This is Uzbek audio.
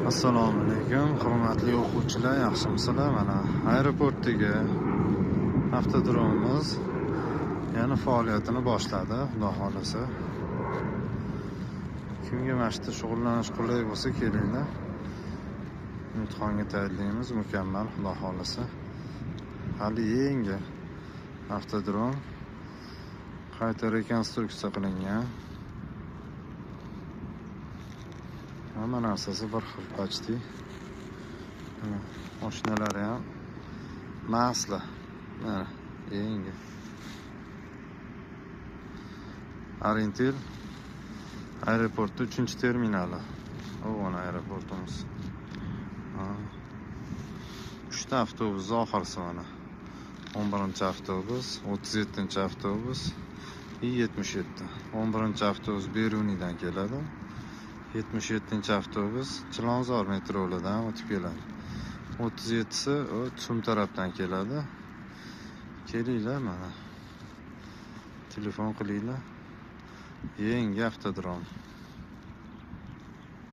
Assalomu alaykum, hurmatli o'quvchilar, yaxshimisizlar? Mana aeroportdagi avtodromimiz yana faoliyatini boshladi, xudo xolasa. Kimga mana shu shug'ullanish qulay bo'lsa, kelinglar. Imtihonga tayyorlaymiz, mukammal, xudo xolasa. Hali yangi avtodrom qayta rekonstruksiya qilingan. Hamma narsasi bir xil почти. Mashinalari ham masla. Mana yangi. Arentil aeroporti 3-terminali. O'g'on aeroportimiz. 3 ta avtobus oxirisi mana. 11-avtobus, 37-avtobus, 77. 11-avtobus Beruniydan keladi. 77-avtobus Chilonzor metrolidan o'tib keladi. 37si Tuxum tarafdan keladi. Kelinglar mana. Telefon qilinglar. Yangi avtodrom.